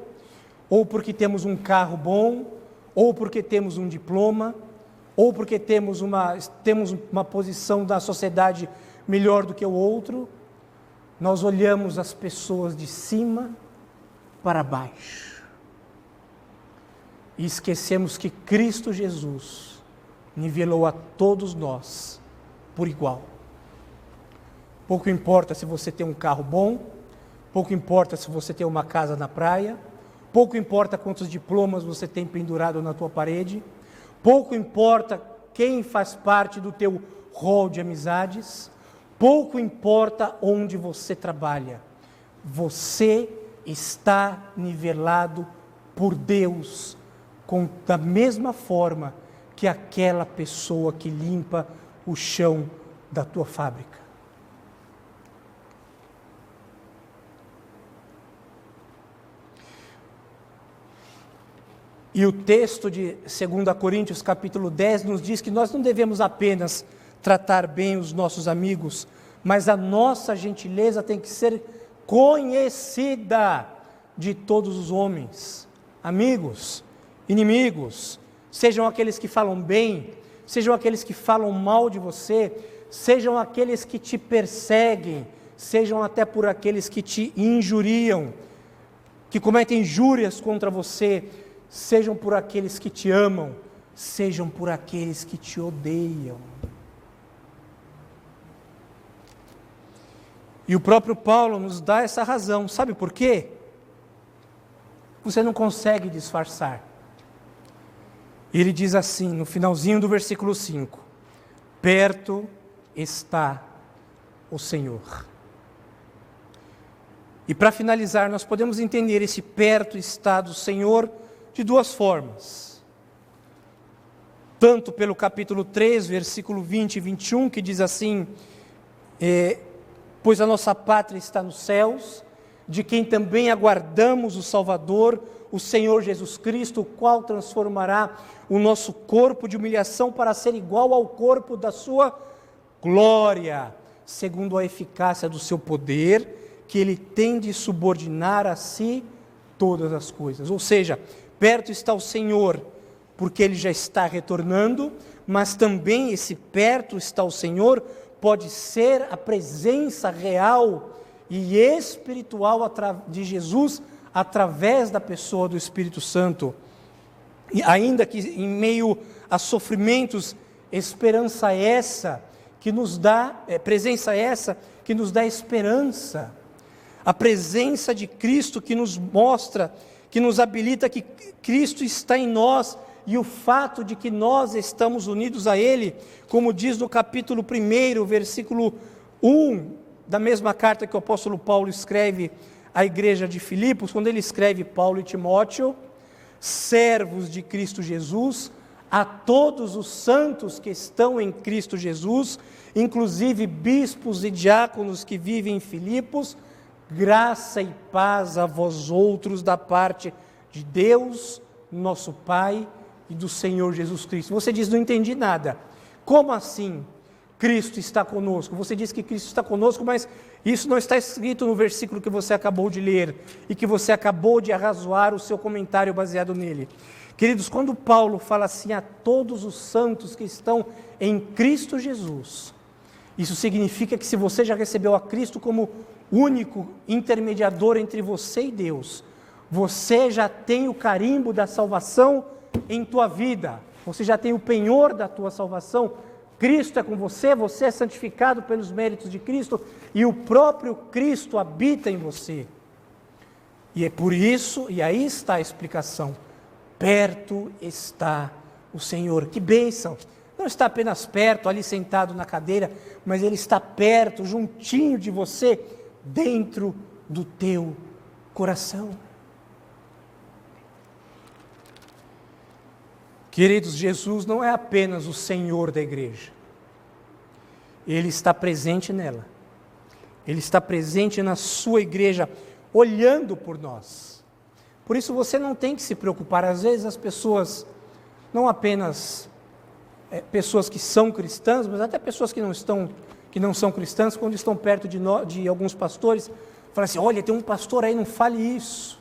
ou porque temos um carro bom, ou porque temos um diploma, ou porque temos uma posição da sociedade melhor do que o outro. Nós olhamos as pessoas de cima para baixo e esquecemos que Cristo Jesus nivelou a todos nós por igual. Pouco importa se você tem um carro bom, pouco importa se você tem uma casa na praia, pouco importa quantos diplomas você tem pendurado na tua parede, pouco importa quem faz parte do teu rol de amizades, pouco importa onde você trabalha, você está nivelado por Deus da mesma forma que aquela pessoa que limpa o chão da tua fábrica. E o texto de 2 Coríntios capítulo 10 nos diz que nós não devemos apenas tratar bem os nossos amigos, mas a nossa gentileza tem que ser conhecida de todos os homens, amigos, inimigos, sejam aqueles que falam bem, sejam aqueles que falam mal de você, sejam aqueles que te perseguem, sejam até por aqueles que te injuriam, que cometem injúrias contra você, sejam por aqueles que te amam, sejam por aqueles que te odeiam. E o próprio Paulo nos dá essa razão, sabe por quê? Você não consegue disfarçar. Ele diz assim, no finalzinho do versículo 5, perto está o Senhor. E para finalizar, nós podemos entender esse perto está do Senhor de duas formas. Tanto pelo capítulo 3, versículo 20 e 21, que diz assim, pois a nossa pátria está nos céus, de quem também aguardamos o Salvador, o Senhor Jesus Cristo, o qual transformará o nosso corpo de humilhação para ser igual ao corpo da sua glória, segundo a eficácia do seu poder, que ele tem de subordinar a si todas as coisas. Ou seja, perto está o Senhor, porque ele já está retornando, mas também esse perto está o Senhor pode ser a presença real e espiritual de Jesus através da pessoa do Espírito Santo. E ainda que em meio a sofrimentos, esperança essa que nos dá, presença essa que nos dá esperança. A presença de Cristo que nos mostra, que nos habilita que Cristo está em nós, e o fato de que nós estamos unidos a Ele, como diz no capítulo 1, versículo 1, da mesma carta que o apóstolo Paulo escreve à igreja de Filipos, quando ele escreve Paulo e Timóteo, servos de Cristo Jesus, a todos os santos que estão em Cristo Jesus, inclusive bispos e diáconos que vivem em Filipos, graça e paz a vós outros da parte de Deus, nosso Pai, e do Senhor Jesus Cristo. Você diz, não entendi nada. Como assim Cristo está conosco? Você diz que Cristo está conosco, mas isso não está escrito no versículo que você acabou de ler e que você acabou de arrazoar o seu comentário baseado nele. Queridos, quando Paulo fala assim a todos os santos que estão em Cristo Jesus, isso significa que se você já recebeu a Cristo como único intermediador entre você e Deus, você já tem o carimbo da salvação em tua vida, você já tem o penhor da tua salvação. Cristo é com você, você é santificado pelos méritos de Cristo e o próprio Cristo habita em você. E é por isso, e aí está a explicação, perto está o Senhor. Que bênção! Não está apenas perto, ali sentado na cadeira, mas Ele está perto, juntinho de você, dentro do teu coração. Queridos, Jesus não é apenas o Senhor da igreja. Ele está presente nela. Ele está presente na sua igreja, olhando por nós. Por isso você não tem que se preocupar. Às vezes as pessoas, não apenas pessoas que são cristãs, mas até pessoas que não são cristãs, quando estão perto de alguns pastores, falam assim, olha, tem um pastor aí, não fale isso.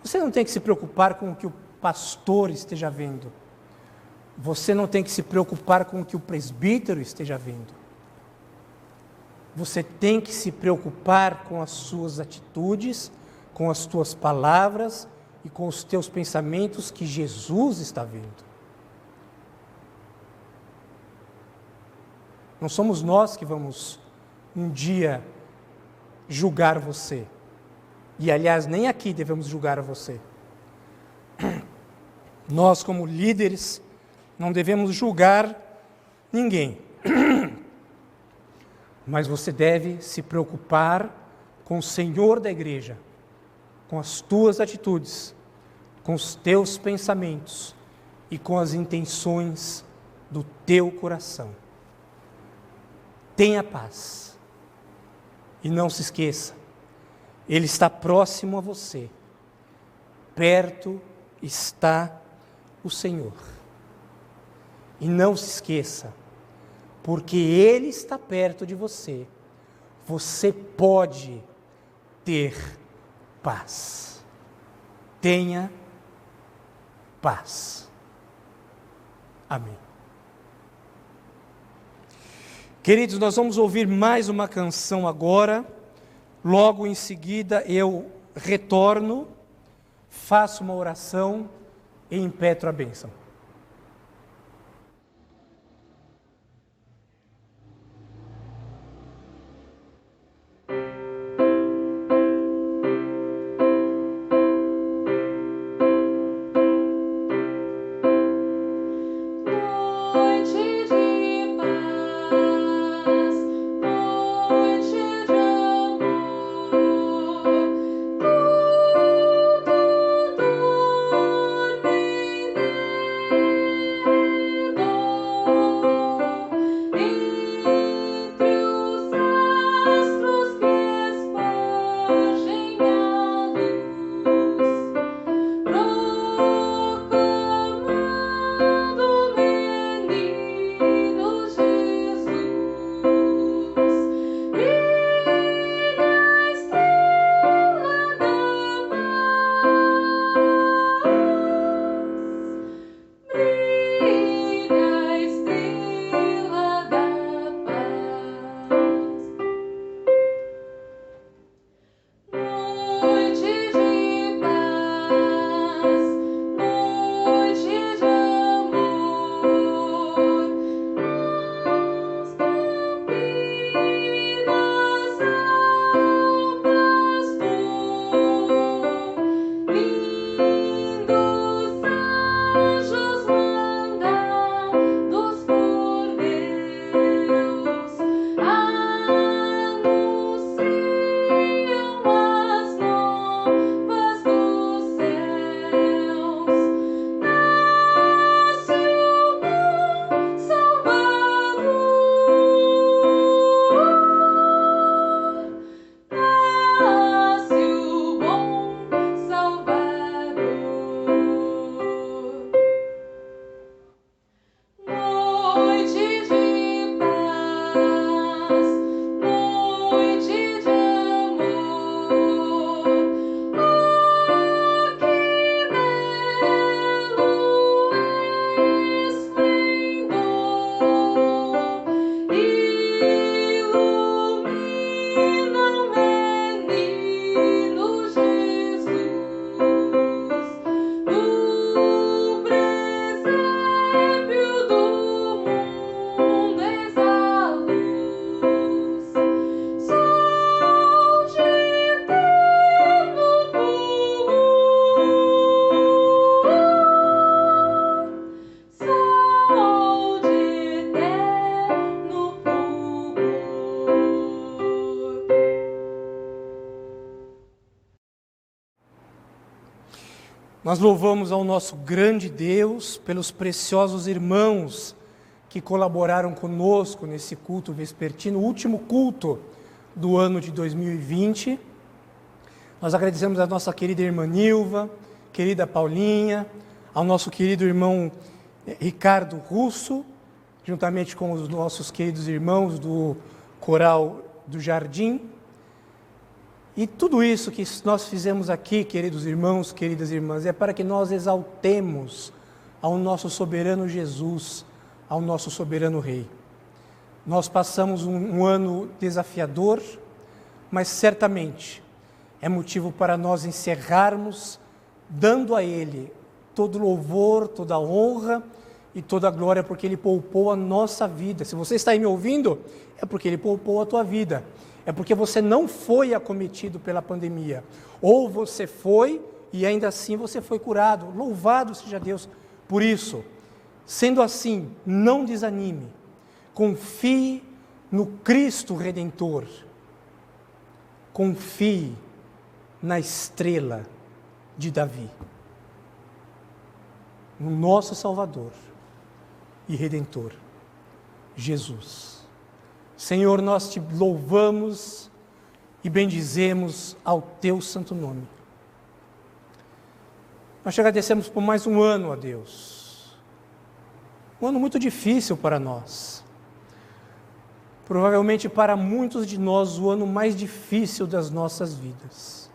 Você não tem que se preocupar com o que o pastor esteja vendo. Você não tem que se preocupar com o que o presbítero esteja vendo. Você tem que se preocupar com as suas atitudes, com as tuas palavras e com os teus pensamentos que Jesus está vendo. Não somos nós que vamos um dia julgar você. E aliás, nem aqui devemos julgar você. Nós, como líderes, não devemos julgar ninguém. Mas você deve se preocupar com o Senhor da igreja, com as tuas atitudes, com os teus pensamentos e com as intenções do teu coração. tenha paz. E não se esqueça, Ele está próximo a você. Perto está o Senhor. E não se esqueça, porque Ele está perto de você, você pode ter paz. Tenha paz. Amém. Queridos, nós vamos ouvir mais uma canção agora. Logo em seguida eu retorno, faço uma oração e impetro a bênção. Nós louvamos ao nosso grande Deus pelos preciosos irmãos que colaboraram conosco nesse culto vespertino, o último culto do ano de 2020. Nós agradecemos a nossa querida irmã Nilva, querida Paulinha, ao nosso querido irmão Ricardo Russo, juntamente com os nossos queridos irmãos do Coral do Jardim. E tudo isso que nós fizemos aqui, queridos irmãos, queridas irmãs, é para que nós exaltemos ao nosso soberano Jesus, ao nosso soberano Rei. Nós passamos um ano desafiador, mas certamente é motivo para nós encerrarmos dando a Ele todo louvor, toda honra e toda glória, porque Ele poupou a nossa vida. Se você está aí me ouvindo, é porque Ele poupou a tua vida. É porque você não foi acometido pela pandemia. Ou você foi e ainda assim você foi curado. Louvado seja Deus por isso. Sendo assim, não desanime. Confie no Cristo Redentor. Confie na estrela de Davi. No nosso Salvador e Redentor, Jesus. Senhor, nós te louvamos e bendizemos ao teu santo nome. Nós te agradecemos por mais um ano, ó Deus. Um ano muito difícil para nós. Provavelmente para muitos de nós o ano mais difícil das nossas vidas.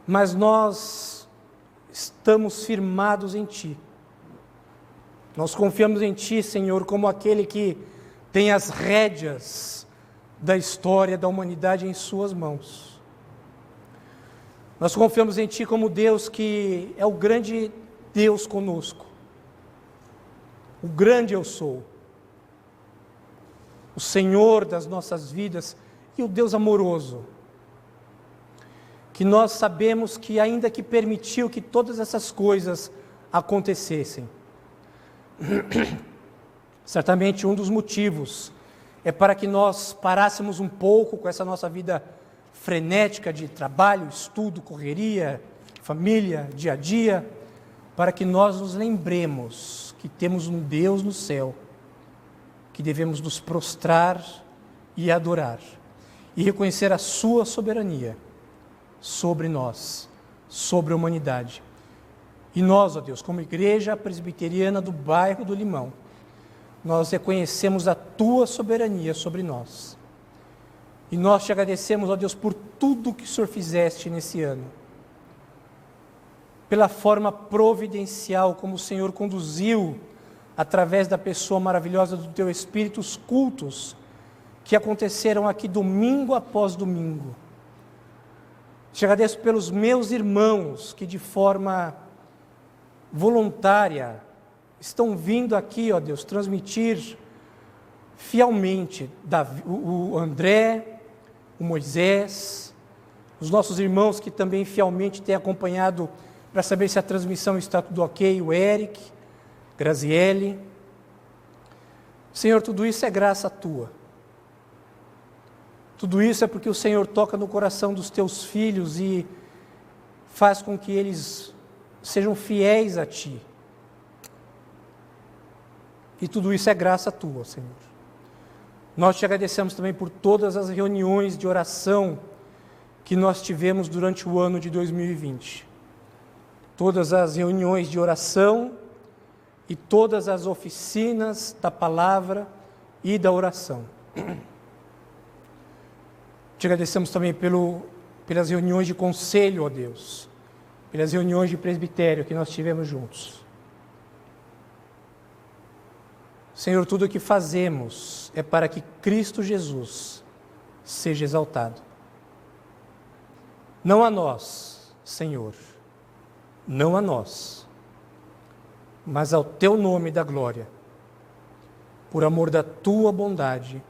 Mas nós estamos firmados em Ti. Nós confiamos em Ti, Senhor, como aquele que tem as rédeas da história da humanidade em Suas mãos. Nós confiamos em Ti como Deus que é o grande Deus conosco. O grande eu sou. O Senhor das nossas vidas e o Deus amoroso. Que nós sabemos que ainda que permitiu que todas essas coisas acontecessem. Certamente um dos motivos é para que nós parássemos um pouco com essa nossa vida frenética de trabalho, estudo, correria, família, dia a dia, para que nós nos lembremos que temos um Deus no céu, que devemos nos prostrar e adorar, e reconhecer a sua soberania sobre nós, sobre a humanidade. E nós, ó Deus, como igreja presbiteriana do bairro do Limão, nós reconhecemos a tua soberania sobre nós. E nós te agradecemos, ó Deus, por tudo que o Senhor fizeste nesse ano. Pela forma providencial como o Senhor conduziu, através da pessoa maravilhosa do teu Espírito, os cultos que aconteceram aqui domingo após domingo. Te agradeço pelos meus irmãos que de forma voluntária estão vindo aqui, ó Deus, transmitir fielmente o André, o Moisés, os nossos irmãos que também fielmente têm acompanhado para saber se a transmissão está tudo ok, o Eric, Graziele. Senhor, tudo isso é graça tua. Tudo isso é porque o Senhor toca no coração dos teus filhos e faz com que eles sejam fiéis a ti. E tudo isso é graça tua, Senhor. Nós te agradecemos também por todas as reuniões de oração que nós tivemos durante o ano de 2020. Todas as reuniões de oração e todas as oficinas da palavra e da oração. Te agradecemos também pelas reuniões de conselho, ó Deus, pelas reuniões de presbitério que nós tivemos juntos. Senhor, tudo o que fazemos é para que Cristo Jesus seja exaltado. Não a nós, Senhor, não a nós, mas ao teu nome da glória, por amor da tua bondade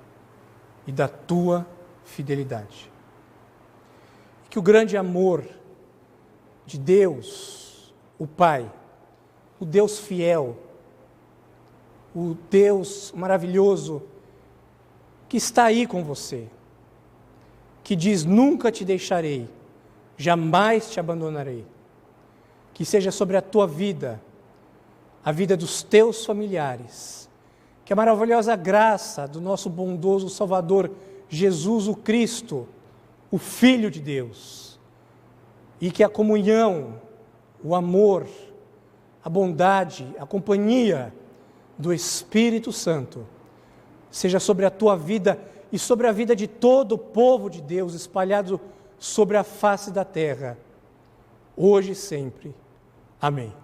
e da tua fidelidade. Que o grande amor de Deus, o Pai, o Deus fiel, o Deus maravilhoso, que está aí com você, que diz: nunca te deixarei, jamais te abandonarei, que seja sobre a tua vida, a vida dos teus familiares, que a maravilhosa graça do nosso bondoso Salvador, Jesus o Cristo, o Filho de Deus, e que a comunhão, o amor, a bondade, a companhia do Espírito Santo seja sobre a tua vida e sobre a vida de todo o povo de Deus espalhado sobre a face da terra, hoje e sempre. Amém.